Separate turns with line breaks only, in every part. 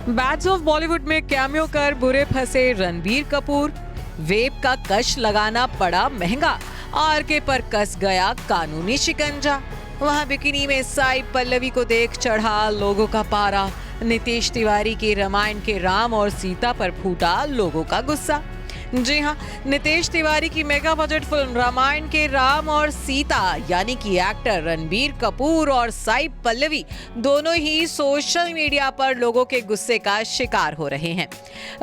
Beds of Bollywood में cameo कर बुरे फंसे रणबीर कपूर। वेब का कश लगाना पड़ा महंगा, आरके पर कस गया कानूनी शिकंजा। वहां बिकिनी में साई पल्लवी को देख चढ़ा लोगों का पारा। नीतीश तिवारी के रामायण के राम और सीता पर फूटा लोगों का गुस्सा। जी हाँ, नीतीश तिवारी की मेगा बजट फिल्म रामायण के राम और सीता यानी कि एक्टर रणबीर कपूर और साई पल्लवी दोनों ही सोशल मीडिया पर लोगों के गुस्से का शिकार हो रहे हैं।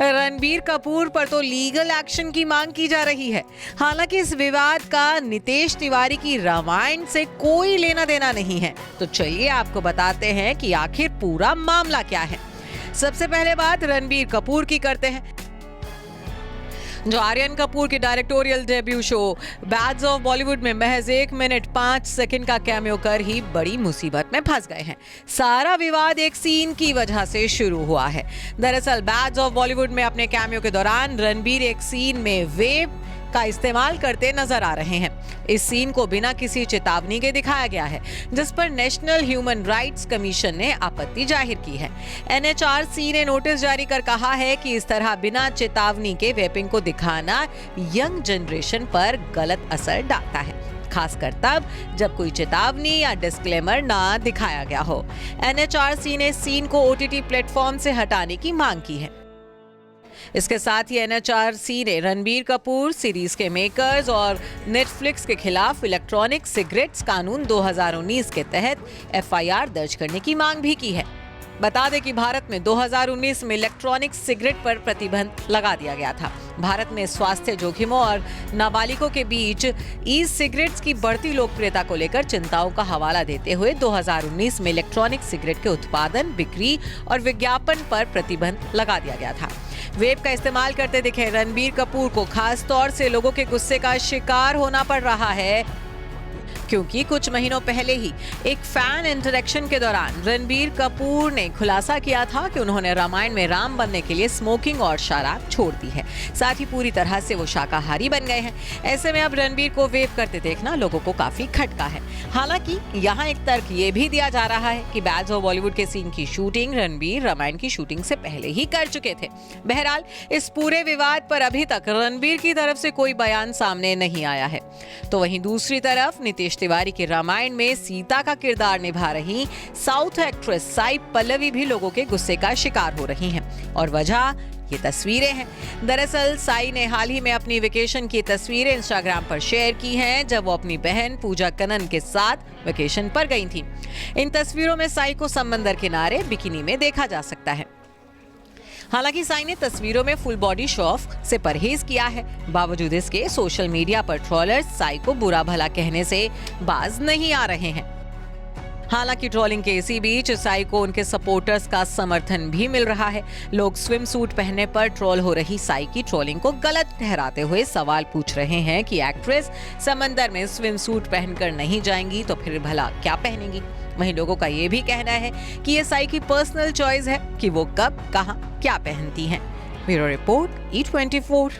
रणबीर कपूर पर तो लीगल एक्शन की मांग की जा रही है। हालांकि इस विवाद का नीतीश तिवारी की रामायण से कोई लेना देना नहीं है। तो चलिए आपको बताते हैं कि आखिर पूरा मामला क्या है। सबसे पहले बात रणबीर कपूर की करते हैं, जो आर्यन कपूर की directorial debut show bads of Bollywood में महज 1 मिनट 5 सेकंड का कैमियो कर ही बड़ी मुसीबत में फंस गए हैं। सारा विवाद एक सीन की वजह से शुरू हुआ है। दरअसल बैड्स ऑफ बॉलीवुड में अपने कैमियो के दौरान रणबीर एक सीन में वेब का इस्तेमाल करते नजर आ रहे हैं। इस सीन को बिना किसी चेतावनी के दिखाया गया है, जिस पर नेशनल ह्यूमन राइट्स कमीशन ने आपत्ति जाहिर की है। एनएचआरसी ने नोटिस जारी कर कहा है कि इस तरह बिना चेतावनी के वेपिंग को दिखाना यंग जनरेशन पर गलत असर डालता है, खासकर तब जब कोई चेतावनी या डिस्क्लेमर ना दिखाया गया हो। एनएचआरसी ने सीन को ओटीटी प्लेटफॉर्म से हटाने की मांग की है। इसके साथ ही एनएचआरसी ने रणबीर कपूर सीरीज के मेकर्स और नेटफ्लिक्स के खिलाफ इलेक्ट्रॉनिक सिगरेट्स कानून 2019 के तहत एफआईआर दर्ज करने की मांग भी की है। बता दें कि भारत में 2019 में इलेक्ट्रॉनिक सिगरेट पर प्रतिबंध लगा दिया गया था। भारत में स्वास्थ्य जोखिमों और नाबालिगों के बीच ई सिगरेट्स की बढ़ती लोकप्रियता को लेकर चिंताओं का हवाला देते हुए 2019 में इलेक्ट्रॉनिक सिगरेट के उत्पादन, बिक्री और विज्ञापन पर प्रतिबंध लगा दिया गया था। वेब का इस्तेमाल करते दिखे रणबीर कपूर को खास तौर से लोगों के गुस्से का शिकार होना पड़ रहा है, क्योंकि कुछ महीनों पहले ही एक फैन इंटरेक्शन के दौरान रणबीर कपूर ने खुलासा किया था कि उन्होंने रामायण में राम बनने के लिए स्मोकिंग और शराब छोड़ दी है। साथ ही पूरी तरह से वो शाकाहारी बन गए हैं। ऐसे में अब रणबीर को वेब करते देखना लोगों को काफी खटका है। हालांकि यहाँ एक तर्क ये भी दिया जा रहा है कि बैड्स ऑफ बॉलीवुड के सीन की शूटिंग रणबीर रामायण की शूटिंग से पहले ही कर चुके थे। बहरहाल इस पूरे विवाद पर अभी तक रणबीर की तरफ से कोई बयान सामने नहीं आया है। तो वहीं दूसरी तरफ नीतीश तिवारी के रामायण में सीता का किरदार निभा रही साउथ एक्ट्रेस साई पल्लवी भी लोगों के गुस्से का शिकार हो रही हैं। और वजह ये तस्वीरें हैं। दरअसल साई ने हाल ही में अपनी वेकेशन की तस्वीरें इंस्टाग्राम पर शेयर की हैं, जब वो अपनी बहन पूजा कनन के साथ वेकेशन पर गई थी। इन तस्वीरों में साई को समंदर किनारे बिकिनी में देखा जा सकता है। हालांकि साई ने तस्वीरों में फुल बॉडी शो ऑफ से परहेज किया है। बावजूद इसके सोशल मीडिया पर ट्रोलर्स साई को बुरा भला कहने से बाज नहीं आ रहे हैं। हालांकि ट्रोलिंग के इसी बीच साई को उनके सपोर्टर्स का समर्थन भी मिल रहा है। लोग स्विम सूट पहनने पर ट्रोल हो रही साई की ट्रोलिंग को गलत ठहराते हुए सवाल पूछ रहे हैं कि एक्ट्रेस समंदर में स्विम सूट पहनकर नहीं जाएंगी तो फिर भला क्या पहनेंगी। वहीं लोगों का ये भी कहना है कि ये साई की पर्सनल चॉइस है कि वो कब, कहां, क्या पहनती हैं। Bureau report E24।